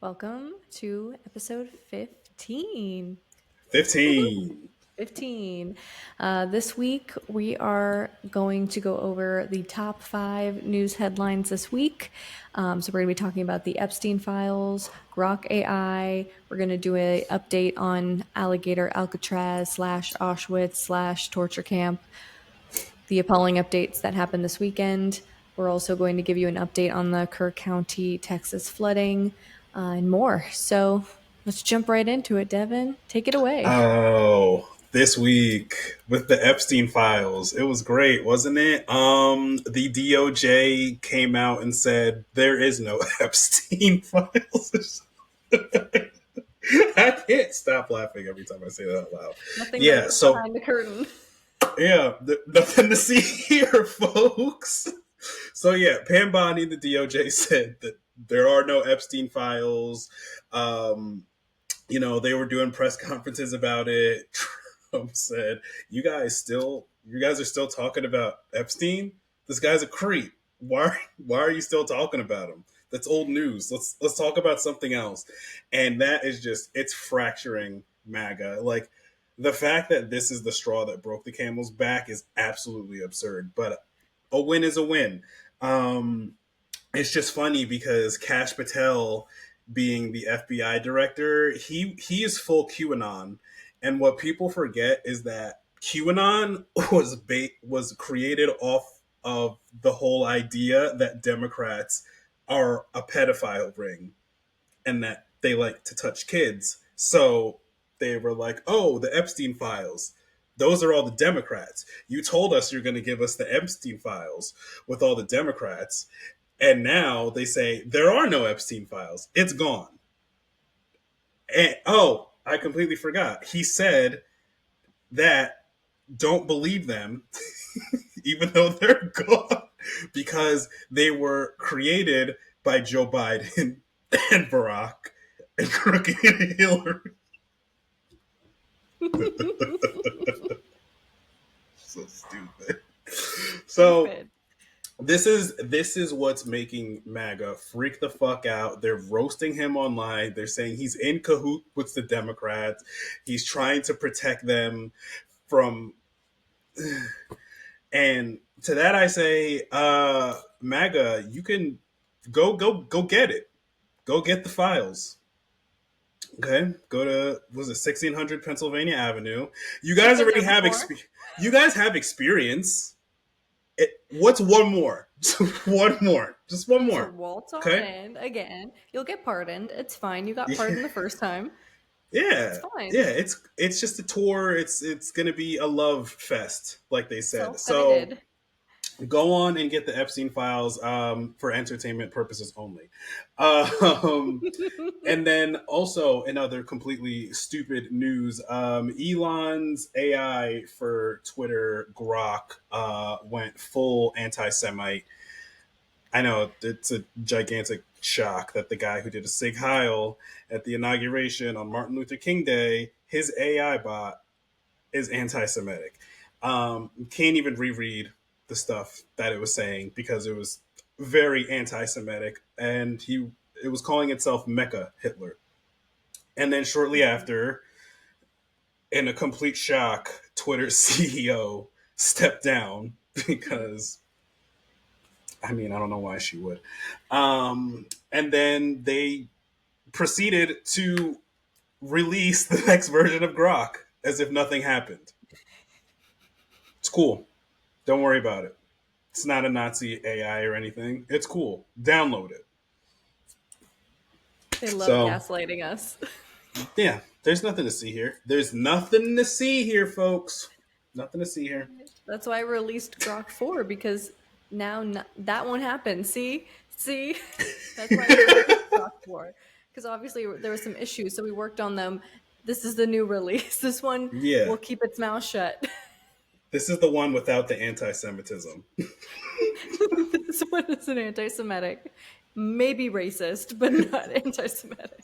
Welcome to episode 15. Woohoo! 15. 15. This week, we are going to go over the top 5 news headlines this week. So, we're going to be talking about the Epstein Files, Grok AI. We're going to do an update on Alligator Alcatraz slash Auschwitz slash torture camp, the appalling updates that happened this weekend. We're also going to give you an update on the Kerr County, Texas flooding, and more. So let's jump right into it, Devin. Take it away. Oh, this week with the Epstein Files. It was great, wasn't it? The DOJ came out and said there is no Epstein Files. I can't stop laughing every time I say that out loud. Nothing Yeah, lurks so behind the curtain. nothing to see here, folks. So yeah, Pam Bondi, the DOJ said that there are no Epstein Files. Um, they were doing press conferences about it. Trump said, you guys are still talking about Epstein? This guy's a creep. Why are you still talking about him? That's old news. Let's talk about something else." And that is just it's fracturing MAGA. Like the fact that this is the straw that broke the camel's back is absolutely absurd. But a win is a win. It's just funny because Kash Patel, being the FBI director, he is full QAnon, and what people forget is that QAnon was created off of the whole idea that Democrats are a pedophile ring and that they like to touch kids. So they were like, "Oh, the Epstein files. Those are all the Democrats. You told us you're going to give us the Epstein files with all the Democrats." And now they say there are no Epstein files. It's gone. And oh, I completely forgot. He said that don't believe them, even though they're gone, because they were created by Joe Biden and Barack and crooked Hillary. So stupid. So Stupid. this is what's making MAGA freak the fuck out. They're roasting him online. They're saying he's in cahoot with the Democrats. He's trying to protect them from. And to that I say, MAGA, you can go get it. Go get the files. Okay, go to was it 1600 Pennsylvania Avenue. You I've guys been already there have before. you guys have experience. What's one more? One more. Just one So more. waltz on Okay. in again. You'll get pardoned. It's fine. You got pardoned the first time. It's Yeah, fine. yeah. It's just a tour. It's gonna be a love fest, like they said. So Self-guided. go on and get the Epstein files for entertainment purposes only. Um, and then also in other completely stupid news, Elon's AI for Twitter, Grok, went full anti-Semite. I know it's a gigantic shock that the guy who did a Sig Heil at the inauguration on Martin Luther King Day, his AI bot is anti-Semitic. Can't even reread the stuff that it was saying because it was very anti-Semitic, and it was calling itself Mecca Hitler. And then shortly after, in a complete shock, Twitter's CEO stepped down because I don't know why she would. And then they proceeded to release the next version of Grok as if nothing happened. It's cool. Don't worry about it. It's not a Nazi AI or anything. It's cool. Download it. They love So, gaslighting us. yeah, there's nothing to see here. There's nothing to see here, folks. Nothing to see here. That's why I released Grok 4 because now that won't happen. See, that's why we released Grok 4 because obviously there were some issues, so we worked on them. This is the new release. This one Yeah, will keep its mouth shut. this is the one without the anti Semitism. This one is an anti-Semitic, maybe racist, but not anti-Semitic.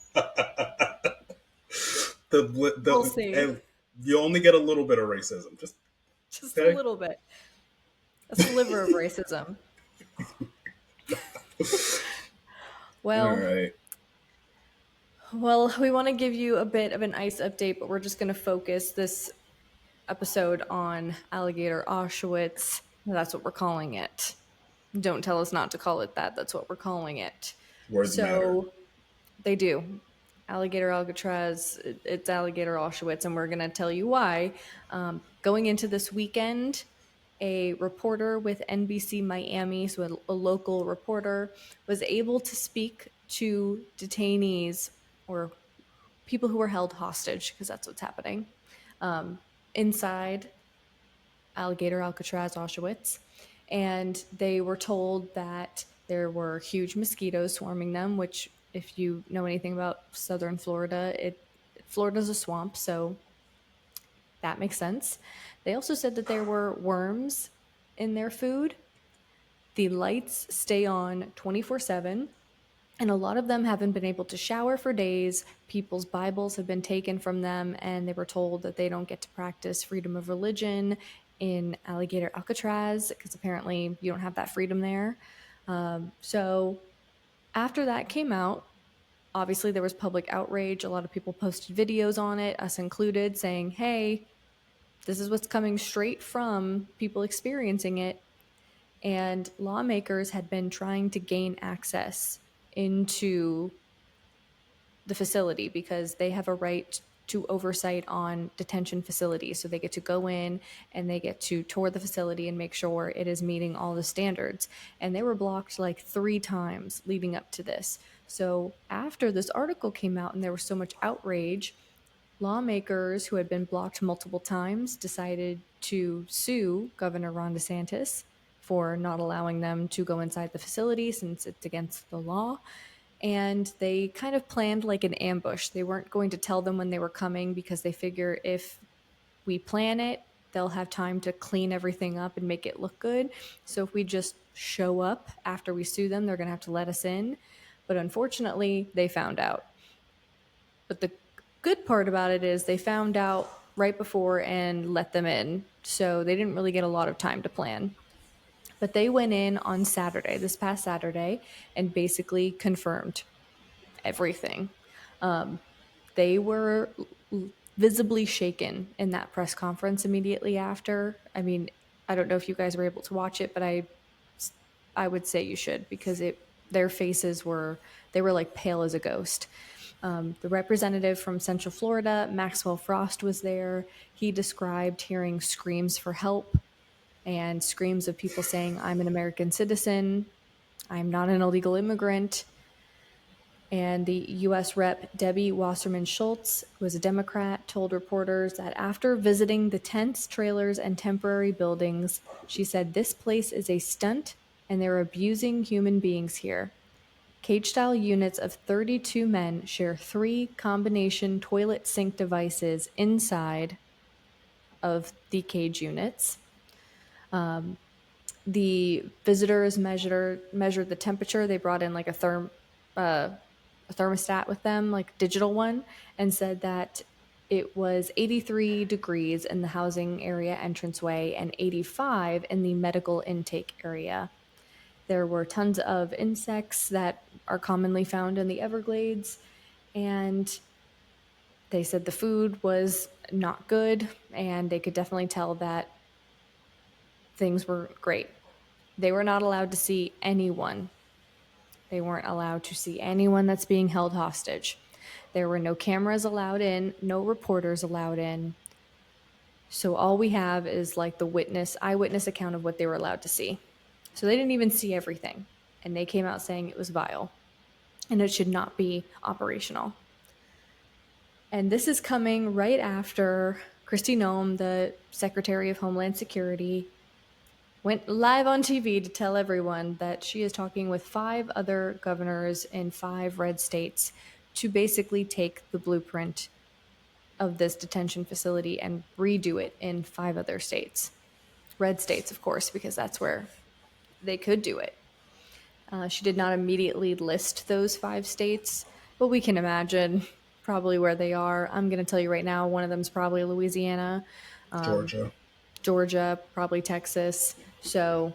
We'll see, And you only get a little bit of racism. Just just a okay. little bit, a sliver of racism. All Well, right. Well, we want to give you a bit of an ICE update, but we're just going to focus this episode on Alligator Auschwitz. That's what we're calling it. Don't tell us not to call it that. That's what we're calling it. Words matter. So they do. Alligator Alcatraz, it's Alligator Auschwitz, and we're going to tell you why. Going into this weekend, a reporter with NBC Miami, so a local reporter, was able to speak to detainees or people who were held hostage, because that's what's happening, inside Alligator Alcatraz, Auschwitz. And they were told that there were huge mosquitoes swarming them, which, if you know anything about southern Florida, Florida's a swamp, so that makes sense. They also said that there were worms in their food. The lights stay on 24/7. And a lot of them haven't been able to shower for days. People's Bibles have been taken from them, and they were told that they don't get to practice freedom of religion in Alligator Alcatraz because apparently you don't have that freedom there. So after that came out, obviously there was public outrage. A lot of people posted videos on it, us included, saying, hey, this is what's coming straight from people experiencing it. And lawmakers had been trying to gain access into the facility because they have a right to oversight on detention facilities. So they get to go in and they get to tour the facility and make sure it is meeting all the standards. And they were blocked like 3 times leading up to this. So after this article came out and there was so much outrage, lawmakers who had been blocked multiple times decided to sue Governor Ron DeSantis for not allowing them to go inside the facility since it's against the law. And they kind of planned like an ambush. They weren't going to tell them when they were coming because they figure if we plan it, they'll have time to clean everything up and make it look good. So if we just show up after we sue them, they're going to have to let us in. But unfortunately, they found out. But the good part about it is they found out right before and let them in. So they didn't really get a lot of time to plan. But they went in on Saturday, this past Saturday, and basically confirmed everything. They were visibly shaken in that press conference immediately after. I mean, I don't know if you guys were able to watch it, but I would say you should because their faces were like pale as a ghost. The representative from Central Florida, Maxwell Frost, was there. He described hearing screams for help and screams of people saying, I'm an American citizen, I'm not an illegal immigrant. And the U.S. Rep. Debbie Wasserman Schultz, who is a Democrat, told reporters that after visiting the tents, trailers, and temporary buildings, she said, this place is a stunt and they're abusing human beings here. Cage style units of 32 men share 3 combination toilet sink devices inside of the cage units. The visitors measured the temperature. They brought in like a thermostat with them, like digital one, and said that it was 83 degrees in the housing area entranceway and 85 in the medical intake area. There were tons of insects that are commonly found in the Everglades, and they said the food was not good, and they could definitely tell that things were great. They were not allowed to see anyone. They weren't allowed to see anyone that's being held hostage. There were no cameras allowed in, no reporters allowed in. So all we have is like the eyewitness account of what they were allowed to see. So they didn't even see everything. And they came out saying it was vile and it should not be operational. And this is coming right after Kristi Noem, the Secretary of Homeland Security, went live on TV to tell everyone that she is talking with 5 other governors in 5 red states to basically take the blueprint of this detention facility and redo it in 5 other states. Red states, of course, because that's where they could do it. She did not immediately list those 5 states, but we can imagine probably where they are. I'm going to tell you right now, one of them is probably Louisiana, Georgia. Georgia, probably Texas. So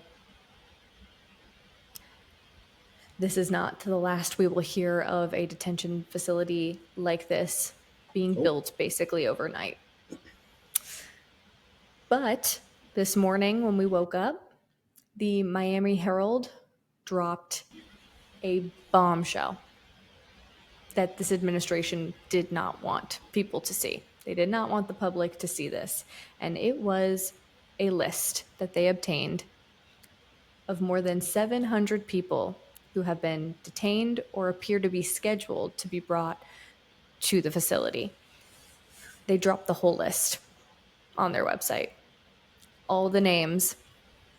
this is not the last we will hear of a detention facility like this being Oh, built basically overnight. But this morning, when we woke up, the Miami Herald dropped a bombshell that this administration did not want people to see. They did not want the public to see this. And it was a list that they obtained of more than 700 people who have been detained or appear to be scheduled to be brought to the facility. They dropped the whole list on their website, all the names,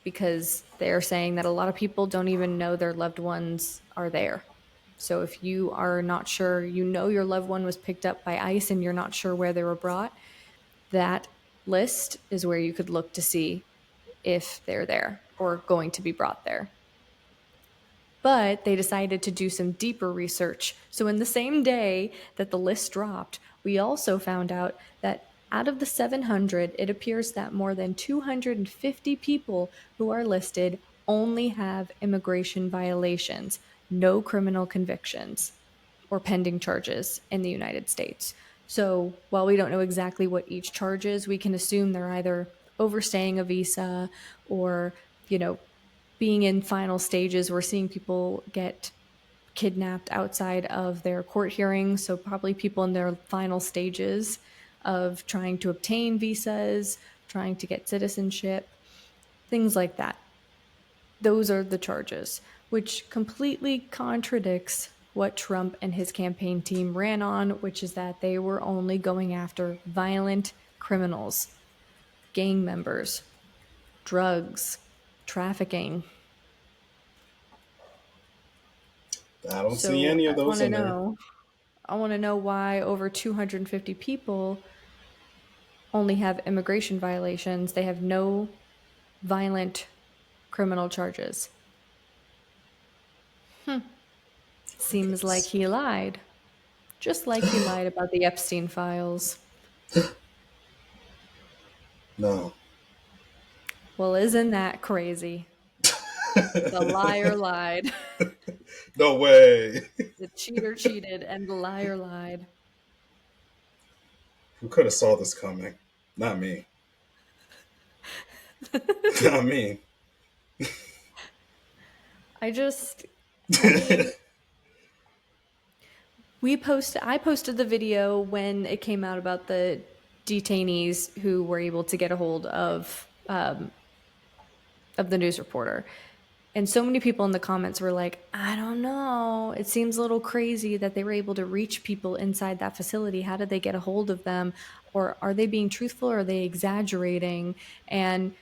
because they're saying that a lot of people don't even know their loved ones are there. So if you are not sure, you know your loved one was picked up by ICE and you're not sure where they were brought, that list is where you could look to see if they're there or going to be brought there. But they decided to do some deeper research. So, in the same day that the list dropped, we also found out that out of the 700, it appears that more than 250 people who are listed only have immigration violations, no criminal convictions or pending charges in the United States. So, while we don't know exactly what each charge is, we can assume they're either overstaying a visa or, you know, being in final stages. We're seeing people get kidnapped outside of their court hearings. So, probably people in their final stages of trying to obtain visas, trying to get citizenship, things like that. Those are the charges, which completely contradicts what Trump and his campaign team ran on, which is that they were only going after violent criminals, gang members, drugs, trafficking. I don't see So any I of those want to in there. know. I want to know why over 250 people only have immigration violations. They have no violent criminal charges. Seems like Because he lied. Just like he lied about the Epstein Files. no. Well, isn't that crazy? The liar lied. No way. The cheater cheated and the liar lied. Who could have saw this coming? Not me. Not me. I just I mean, I posted the video when it came out about the detainees who were able to get a hold of the news reporter. And so many people in the comments were like, I don't know. It seems a little crazy that they were able to reach people inside that facility. How did they get a hold of them? Or are they being truthful or are they exaggerating? And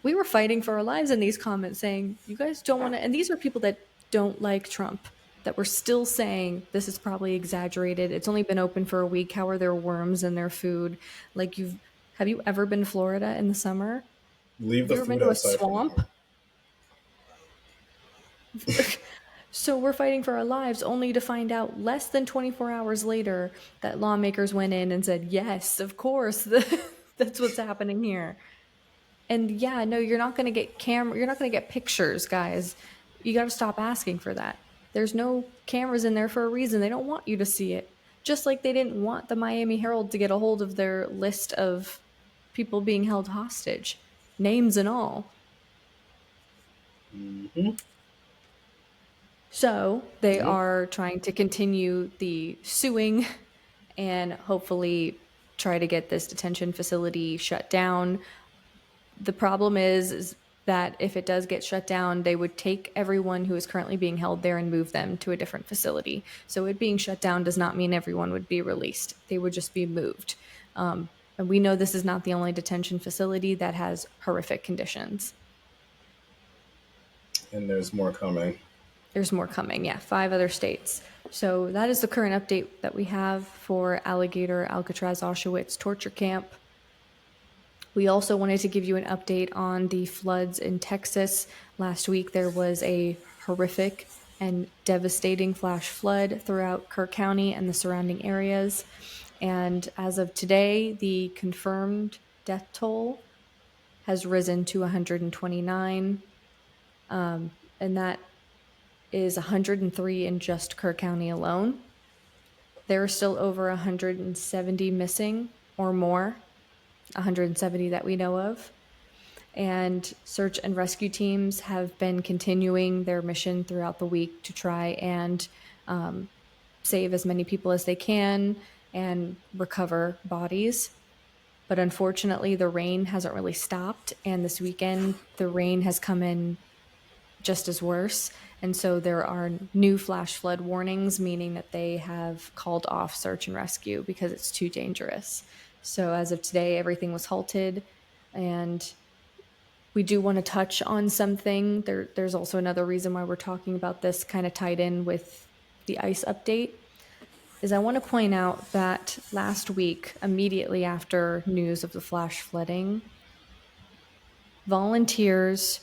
we were fighting for our lives in these comments saying, you guys don't want to. And these are people that don't like Trump, that were still saying this is probably exaggerated. It's only been open for a week. How are there worms in their food? Like, have you ever been to Florida in the summer? Leave Have the you ever been food to a outside for swamp? now. So we're fighting for our lives only to find out less than 24 hours later that lawmakers went in and said, yes, of course, that's what's happening here. And yeah, no, you're not going to get you're not going to get pictures, guys. You got to stop asking for that. There's no cameras in there for a reason. They don't want you to see it. Just like they didn't want the Miami Herald to get a hold of their list of people being held hostage, names and all. Mm-hmm. So they Yep. are trying to continue the suing and hopefully try to get this detention facility shut down. The problem is that if it does get shut down, they would take everyone who is currently being held there and move them to a different facility. So it being shut down does not mean everyone would be released. They would just be moved. And we know this is not the only detention facility that has horrific conditions. And there's more coming. There's more coming, yeah, 5 other states. So that is the current update that we have for Alligator Alcatraz Auschwitz torture camp. We also wanted to give you an update on the floods in Texas. Last week, there was a horrific and devastating flash flood throughout Kirk County and the surrounding areas. And as of today, the confirmed death toll has risen to 129. And that is 103 in just Kerr County alone. There are still over 170 missing or more, 170 that we know of. And search and rescue teams have been continuing their mission throughout the week to try and save as many people as they can and recover bodies. But unfortunately, the rain hasn't really stopped. And this weekend, the rain has come in just as worse. And so there are new flash flood warnings, meaning that they have called off search and rescue because it's too dangerous. So as of today, everything was halted. And we do want to touch on something. There's also another reason why we're talking about this, kind of tied in with the ice update, is I want to point out that last week, immediately after news of the flash flooding, volunteers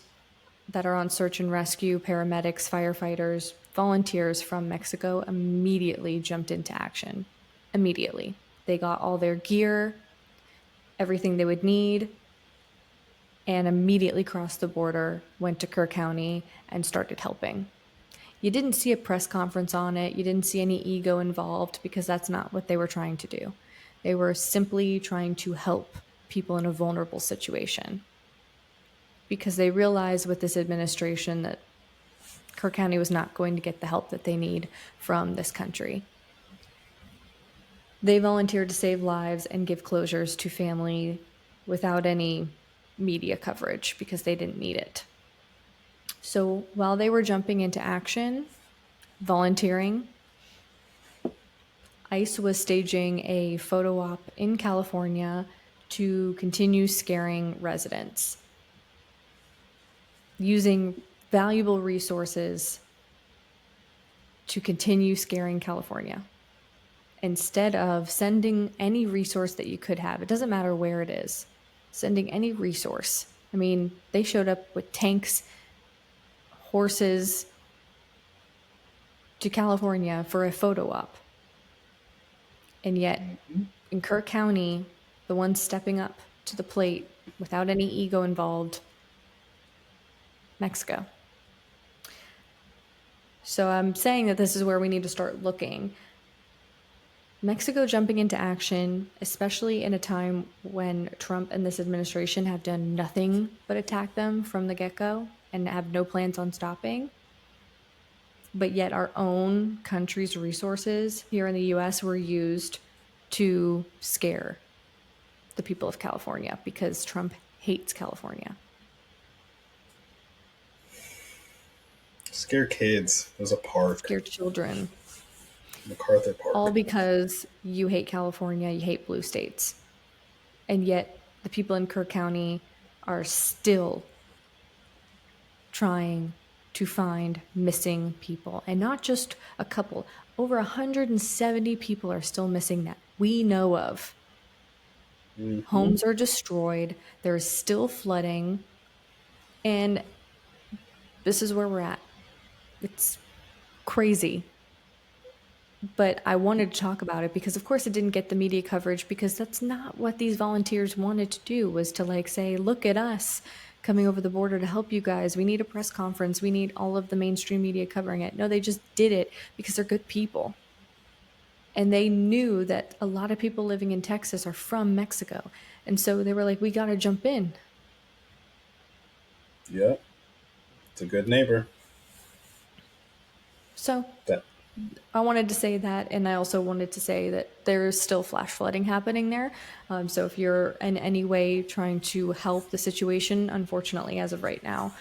that are on search and rescue, paramedics, firefighters, volunteers from Mexico immediately jumped into action. Immediately. They got all their gear, everything they would need, and immediately crossed the border, went to Kerr County, and started helping. You didn't see a press conference on it. You didn't see any ego involved because that's not what they were trying to do. They were simply trying to help people in a vulnerable situation because they realized with this administration that Kerr County was not going to get the help that they need from this country. They volunteered to save lives and give closures to family without any media coverage because they didn't need it. So while they were jumping into action, volunteering, ICE was staging a photo op in California to continue scaring residents, using valuable resources to continue scaring California. Instead of sending any resource that you could have, it doesn't matter where it is, sending any resource. I mean, they showed up with tanks, horses to California for a photo op. And yet, in Kerr County, the ones stepping up to the plate without any ego involved, Mexico. So I'm saying that this is where we need to start looking. Mexico jumping into action, especially in a time when Trump and this administration have done nothing but attack them from the get-go and have no plans on stopping. But yet our own country's resources here in the US were used to scare the people of California because Trump hates California. Scare kids. There's a park, Scare children. MacArthur All Park. because you hate California, you hate blue states. And yet the people in Kerr County are still trying to find missing people. And not just a couple. Over 170 people are still missing that we know of. Mm-hmm. Homes are destroyed. There's still flooding. And this is where we're at. It's crazy. But I wanted to talk about it because of course it didn't get the media coverage because that's not what these volunteers wanted to do, was to like say, look at us coming over the border to help you guys. We need a press conference. We need all of the mainstream media covering it. No, they just did it because they're good people. And they knew that a lot of people living in Texas are from Mexico. And so they were like, we got to jump in. Yep. It's a good neighbor. So That I wanted to say that, and I also wanted to say that there's still flash flooding happening there. So if you're in any way trying to help the situation, unfortunately, as of right now,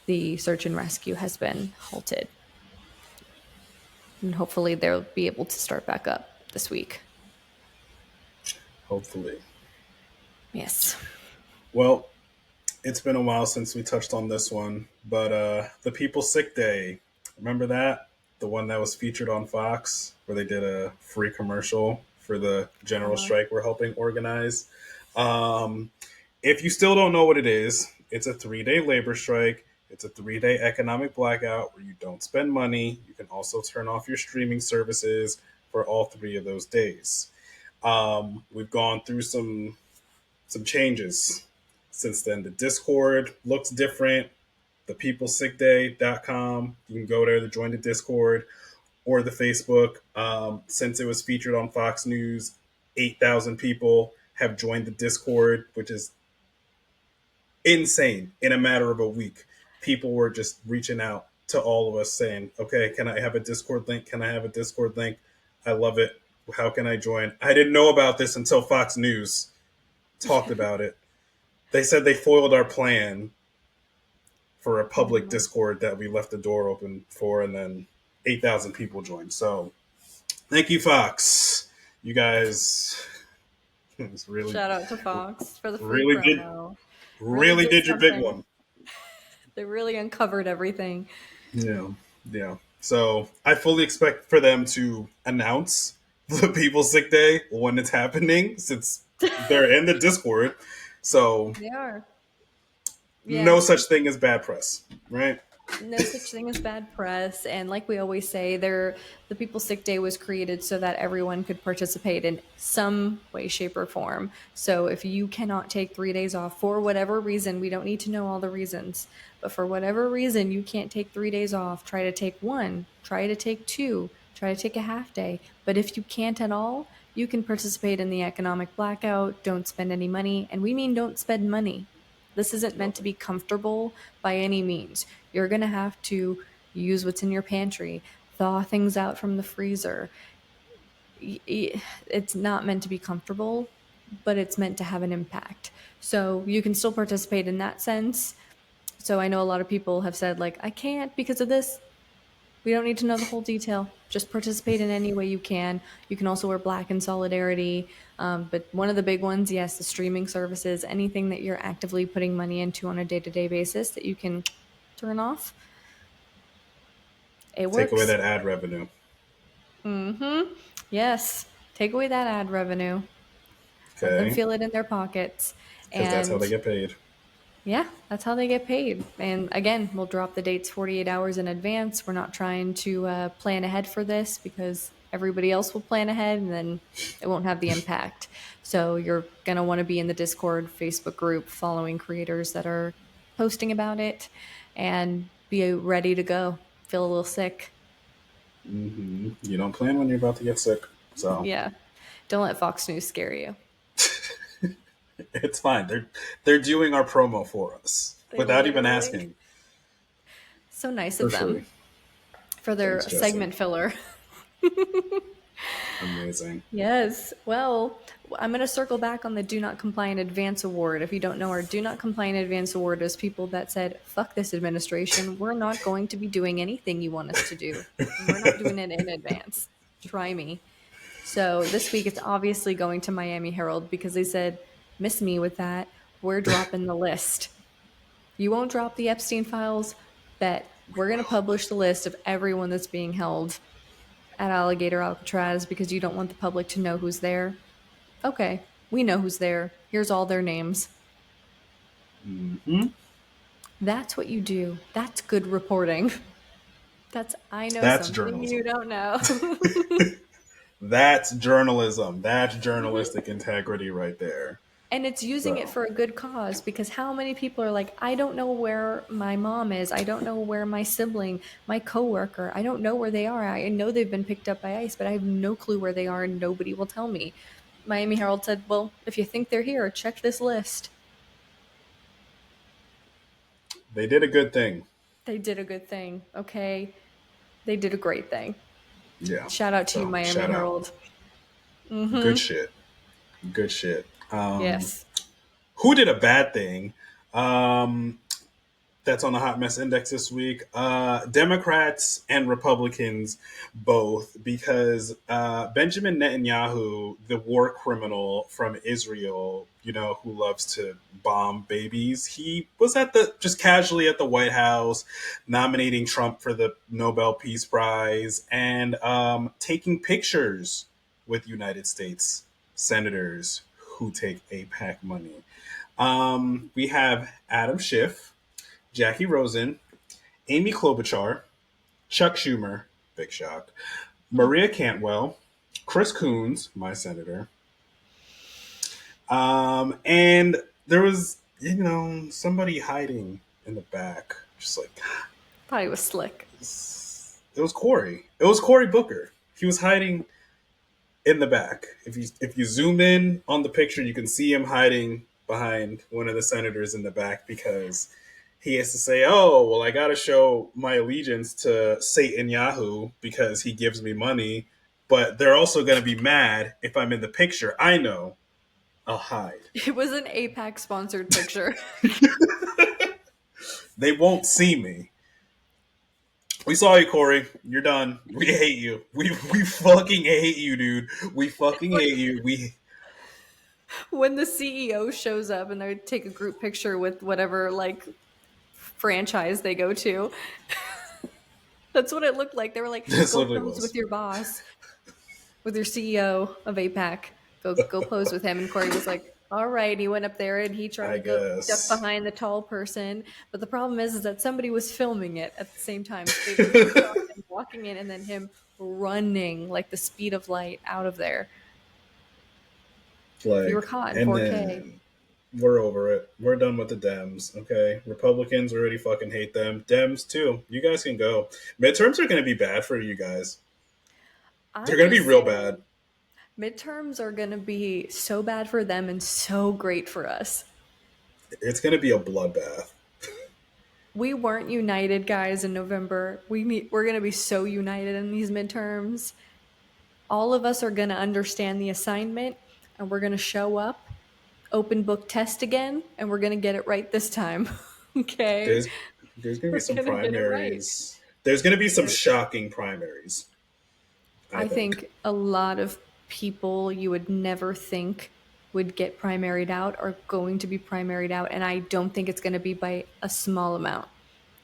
the search and rescue has been halted. And hopefully they'll be able to start back up this week. hopefully. Yes. Well, it's been a while since we touched on this one, but the People's Sick Day. Remember that? The one that was featured on Fox, where they did a free commercial for the general strike we're helping organize. Um, if you still don't know what it is, it's a 3-day labor strike. It's a 3-day economic blackout where you don't spend money. You can also turn off your streaming services for all 3 of those days. We've gone through some changes since then. The Discord looks different. thepeoplesickday.com. You can go there to join the Discord or the Facebook. Since it was featured on Fox News, 8,000 people have joined the Discord, which is insane. In a matter of a week, people were just reaching out to all of us saying, okay, can I have a Discord link? Can I have a Discord link? I love it. How can I join? I didn't know about this until Fox News talked about it. They said they foiled our plan for a public Mhm. Discord that we left the door open for, and then 8,000 people joined. So thank you, Fox. You guys it's really, Shout out to Fox for the free really did, promo. Really really did did your big something. one. They really uncovered everything. Yeah, yeah. So I fully expect for them to announce the People's Sick Day when it's happening, since they're in the Discord. So They are. no Yeah. such thing as bad press, right? No such thing as bad press. And like we always say, the People's Sick Day was created so that everyone could participate in some way, shape, or form. So if you cannot take 3 days off for whatever reason, we don't need to know all the reasons, but for whatever reason you can't take 3 days off, try to take one, try to take two, try to take a half day. But if you can't at all, you can participate in the economic blackout, don't spend any money. And we mean don't spend money. This isn't meant to Okay. be comfortable by any means. You're going to have to use what's in your pantry, thaw things out from the freezer. It's not meant to be comfortable, but it's meant to have an impact. So you can still participate in that sense. So I know a lot of people have said, like, I can't because of this. We don't need to know the whole detail. Just participate in any way you can. You can also wear black in solidarity. But one of the big ones, yes, the streaming services, anything that you're actively putting money into on a day to day basis that you can turn off, it Take away works. that ad revenue. Mm-hmm. Yes. Take away that ad revenue. Let them Okay. feel it in their pockets. Because that's how And they get paid. yeah, that's how they get paid. And again, we'll drop the dates 48 hours in advance. We're not trying to plan ahead for this because everybody else will plan ahead and then it won't have the impact. So you're going to want to be in the Discord Facebook group following creators that are posting about it and be ready to go. Feel a little sick. You don't plan when you're about to get sick. So Yeah. Don't let Fox News scare you. it's fine. They're doing our promo for us They without even literally, asking. so nice of them Truthfully. for Thanks, their Jesse. segment filler. Amazing. Yes. Well, I'm going to circle back on the Do Not Comply in Advance Award. If you don't know, our Do Not Comply in Advance Award is people that said, fuck this administration. We're not going to be doing anything you want us to do. And we're not doing it in advance. Try me. So this week it's obviously going to Miami Herald because they said, miss me with that. We're dropping the list. You won't drop the Epstein files? Bet. We're going to publish the list of everyone that's being held at Alligator Alcatraz because you don't want the public to know who's there. Okay, we know who's there. Here's all their names. Hmm. That's what you do. That's good reporting. That's, I know That's something you journalism. don't know. That's journalism. That's journalistic integrity right there. And it's using it So, for a good cause because how many people are like, I don't know where my mom is. I don't know where my sibling, my coworker, I don't know where they are. I know they've been picked up by ICE, but I have no clue where they are and nobody will tell me. Miami Herald said, well, if you think they're here, check this list. they did a good thing. They did a good thing, okay? They did a great thing. Yeah. Shout out to you, So, Miami shout out. Herald. Good Mm-hmm. shit. Good shit. Yes. Who did a bad thing? Um, that's on the hot mess index this week. Democrats and Republicans both, because Benjamin Netanyahu, the war criminal from Israel, who loves to bomb babies, he was just casually at the White House nominating Trump for the Nobel Peace Prize and taking pictures with United States senators who take APAC money. We have Adam Schiff, Jackie Rosen, Amy Klobuchar, Chuck Schumer, big shock, Hmm. Maria Cantwell, Chris Coons, my senator, and there was somebody hiding in the back. Just like Thought he was slick. it was Cory. It was Cory Booker. He was hiding in the back. If you zoom in on the picture, you can see him hiding behind one of the senators in the back because he has to say, "Oh, well, I got to show my allegiance to Satan Yahoo because he gives me money." But they're also going to be mad if I'm in the picture. I know. I'll hide. It was an APAC sponsored picture. They won't see me. We saw you, Cory. You're done. We hate you. We fucking hate you, dude. We fucking hate you. We When the CEO shows up and they take a group picture with whatever like franchise they go to, that's what it looked like. They were like, this "Go literally pose with was. your boss, with your CEO of APAC. Go pose with him." And Corey was like, "All right." He went up there and he tried I to go duck guess. behind the tall person, but the problem is that somebody was filming it at the same time, so they literally shot him walking in and then him running like the speed of light out of there. You were Like, caught in and 4K. then we're over it. We're done with the Dems. Okay, Republicans already fucking hate them. Dems too. You guys can go. Midterms are going to be bad for you guys. They're I'm going to be just real bad. saying, midterms are going to be so bad for them and so great for us. It's going to be a bloodbath. We weren't united, guys, in November. We're going to be so united in these midterms. All of us are going to understand the assignment and we're going to show up, open book test again, and we're going to get it right this time. Okay? There's there's going to be We're some going to get it right. primaries. There's going to be some shocking primaries. I I think. think a lot of people you would never think would get primaried out are going to be primaried out, and I don't think it's going to be by a small amount.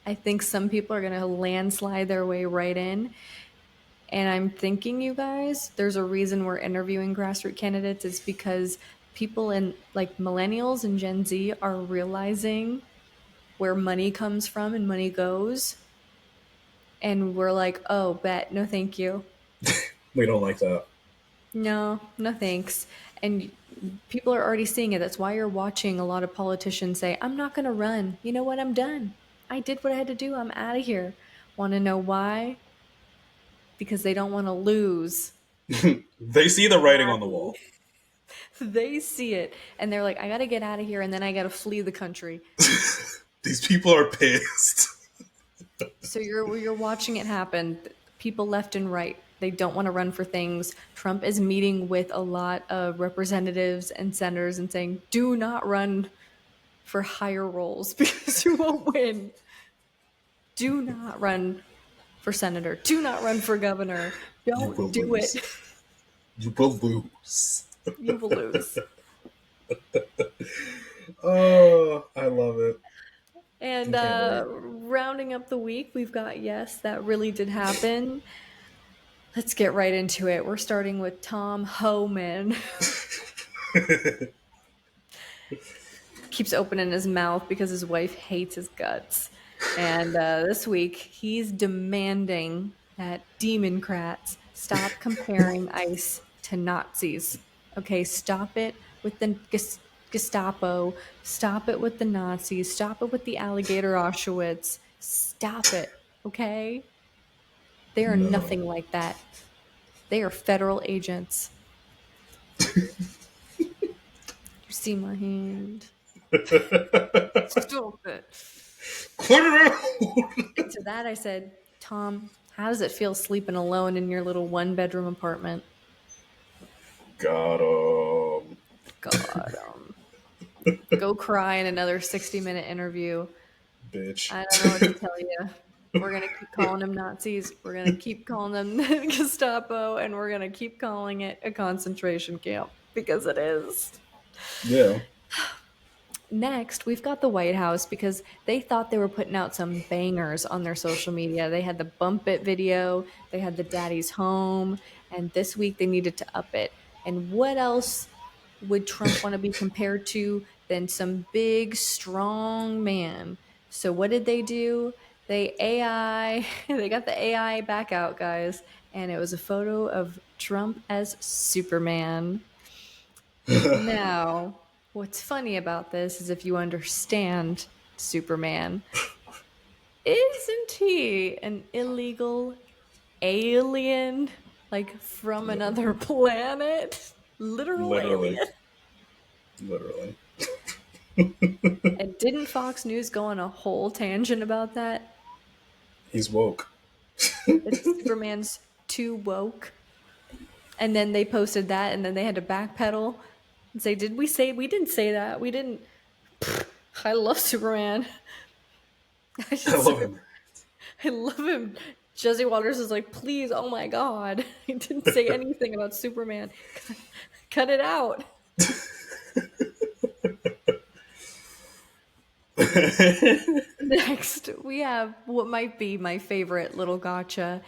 I think some people are going to landslide their way right in. And I'm thinking, you guys, there's a reason we're interviewing grassroots candidates. It's because people in like millennials and Gen Z are realizing where money comes from and money goes. And we're like, oh, bet, no, thank you. We don't like that. No, no thanks. And people are already seeing it. That's why you're watching a lot of politicians say, I'm not going to run. You know what? I'm done. I did what I had to do. I'm out of here. Want to know why? Because they don't want to lose They see the writing on the badly. wall. They see it and they're like, I got to get out of here and then I got to flee the country. These people are pissed. So you're watching it happen. People left and right. They don't want to run for things. Trump is meeting with a lot of representatives and senators and saying, "Do not run for higher roles because you won't win. Do not run for senator. Do not run for governor. You will Don't do it. lose. You will lose. You will lose." Oh, I love it. I And can't wait. rounding up the week, we've got yes, that really did happen. Let's get right into it. We're starting with Tom Homan. Keeps opening his mouth because his wife hates his guts. And this week, he's demanding that Democrats stop comparing ICE to Nazis. Okay, stop it with the Gestapo. Stop it with the Nazis. Stop it with the Alligator Auschwitz. Stop it. Okay? They are No. nothing like that. They are federal agents. You see my hand? Stop it. And to that, I said, Tom, how does it feel sleeping alone in your little one bedroom apartment? Got him. God, go cry in another 60-minute interview. Bitch. I don't know what to tell you. We're going to keep calling them Nazis. We're going to keep calling them Gestapo. And we're going to keep calling it a concentration camp because it is. Yeah. Next, we've got the White House because they thought they were putting out some bangers on their social media. They had the bump it video, they had the daddy's home, and this week they needed to up it. And what else would Trump want to be compared to than some big, strong man? So, what did they do? They AI, they got the AI back out, guys, and it was a photo of Trump as Superman. Now, what's funny about this is if you understand Superman, Isn't he an illegal alien? Like from another planet? Literal Literally, alien? literally. And didn't Fox News go on a whole tangent about that? He's woke. That Superman's too woke? And then they posted that and then they had to backpedal and say, did we say we didn't say that? We didn't. I love Superman. I I should love say him. I love him. Jesse Waters is like, please, oh my god. I didn't say anything about Superman. Cut it out. Next, we have what might be my favorite little gotcha.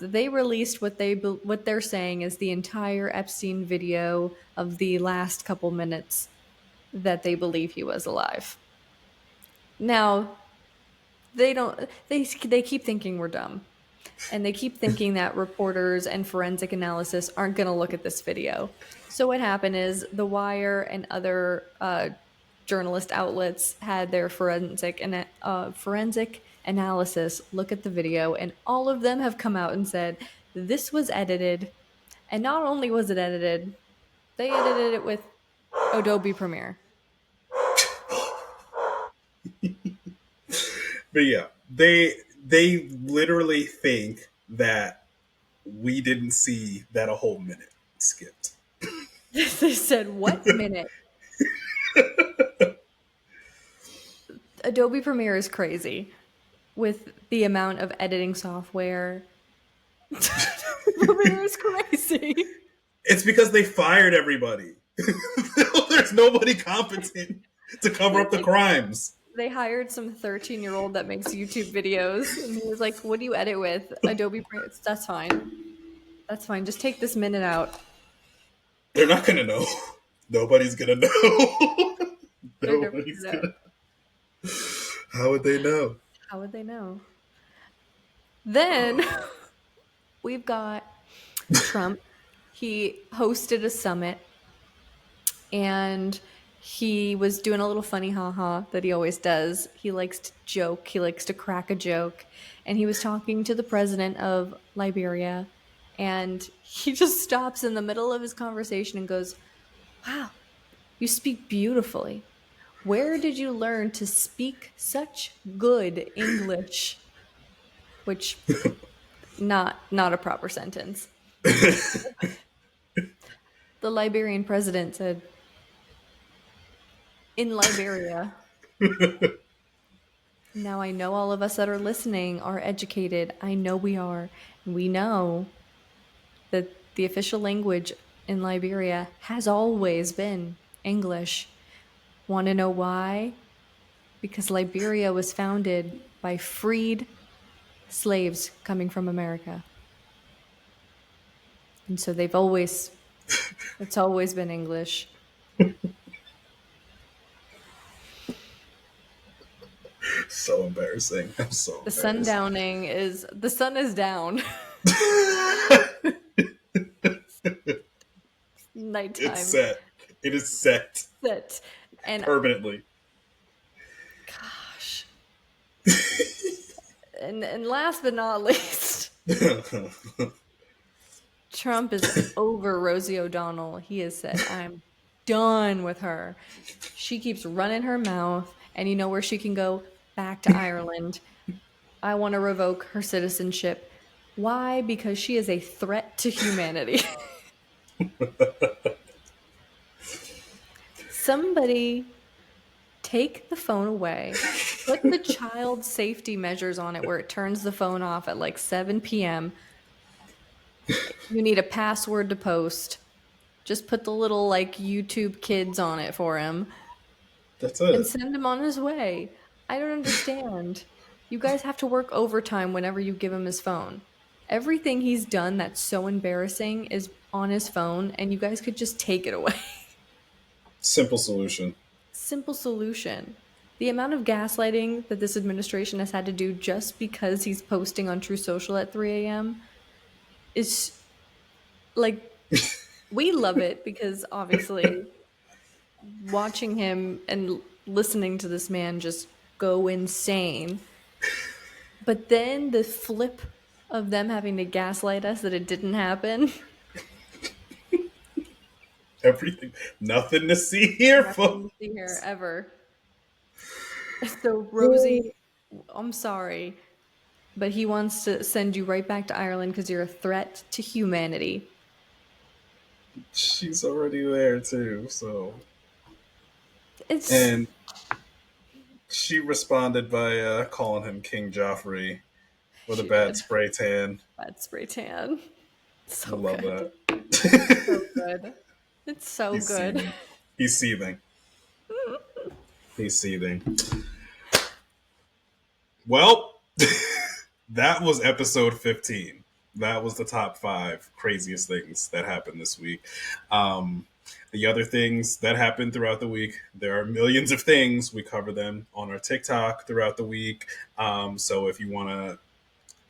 They released what they're saying is the entire Epstein video of the last couple minutes that they believe he was alive. Now, they keep thinking we're dumb. And they keep thinking that reporters and forensic analysis aren't going to look at this video. So what happened is The Wire and other journalist outlets had their forensic analysis look at the video, and all of them have come out and said this was edited. And not only was it edited, they edited it with Adobe Premiere. But yeah, they literally think that we didn't see that a whole minute skipped. They said, "What minute?" Adobe Premiere is crazy with the amount of editing software. Premiere is crazy. It's because they fired everybody. There's nobody competent to cover They up the like crimes. they hired some 13-year-old that makes YouTube videos, and he was like, "What do you edit with? Adobe Premiere? That's fine. That's fine. Just take this minute out." They're not gonna know. Nobody's gonna know. They're never Nobody's gonna know. gonna. How would they know? How would they know? Then we've got Trump. He hosted a summit and he was doing a little funny haha that he always does. He likes to joke, he likes to crack a joke. And he was talking to the president of Liberia, and he just stops in the middle of his conversation and goes, "Wow, you speak beautifully. Where did you learn to speak such good English?" Which not a proper sentence. The Liberian president said, "In Liberia, now I know all of us that are listening are educated. I know we are. We know that the official language in Liberia has always been English. Want to know why? Because Liberia was founded by freed slaves coming from America. And so it's always been English." So embarrassing. I'm so The embarrassed. the sun is down. It's Nighttime set. It is set sit. And permanently. gosh. And last but not least, Trump is over Rosie O'Donnell. He has said, "I'm done with her. She keeps running her mouth, and you know where she can go? Back to Ireland. I want to revoke her citizenship." Why? Because she is a threat to humanity. Somebody take the phone away. Put the child safety measures on it where it turns the phone off at like 7 p.m. You need a password to post. Just put the little like YouTube kids on it for him That's and it. send him on his way. I don't understand. You guys have to work overtime whenever you give him his phone. Everything he's done that's so embarrassing is on his phone, and you guys could just take it away. Simple solution. Simple solution. The amount of gaslighting that this administration has had to do just because he's posting on True Social at 3 a.m. is like, we love it because obviously watching him and listening to this man just go insane. But then the flip of them having to gaslight us that it didn't happen. Everything, nothing to see here, Nothing folks. to see here ever. So Rosie, I'm sorry, but he wants to send you right back to Ireland because you're a threat to humanity. She's already there too. So, It's and she responded by calling him King Joffrey with a she bad did. spray tan. Bad spray tan. So Love good. that. So good. It's so He's good. seething. He's seething. He's seething. Well, that was episode 15. That was the top 5 craziest things that happened this week. Um, the other things that happened throughout the week, there are millions of things. We cover them on our TikTok throughout the week. So if you want to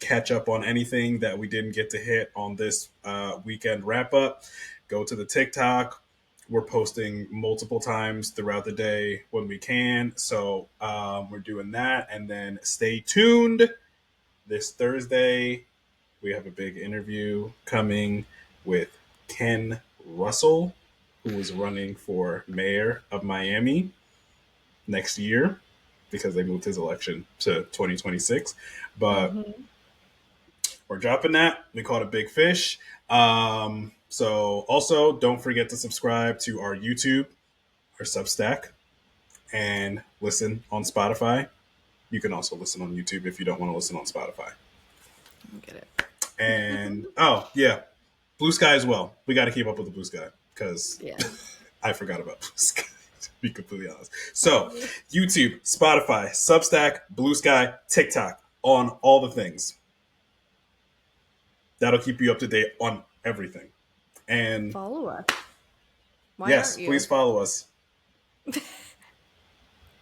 catch up on anything that we didn't get to hit on this weekend wrap up, go to the TikTok. We're posting multiple times throughout the day when we can. So we're doing that. And then stay tuned. This Thursday, we have a big interview coming with Ken Russell, who is running for mayor of Miami next year because they moved his election to 2026. But Hmm. we're dropping that. We caught a big fish. So also don't forget to subscribe to our YouTube, our Substack, and listen on Spotify. You can also listen on YouTube if you don't want to listen on Spotify. Get it. And oh yeah, Blue Sky as well. We got to keep up with the Blue Sky because Yeah. I forgot about Blue Sky. To be completely honest. So Sorry. YouTube, Spotify, Substack, Blue Sky, TikTok, on all the things. That'll keep you up to date on everything. And Follow us. Why yes, aren't please you? follow us.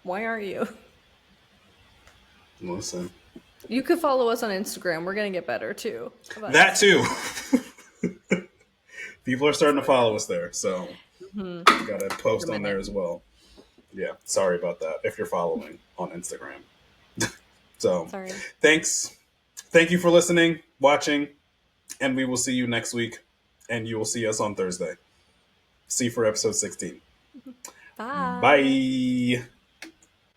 Why aren't you? Listen, You could follow us on Instagram. We're gonna get better too about that too. Instagram. People are starting to So follow us there, so good. gotta Take a post on there minute. as well. Yeah, sorry about that. If you're following on Instagram, so Sorry. thanks, thank you for listening, watching, and we will see you next week, and you will see us on Thursday. See you for episode 16. Bye. Bye.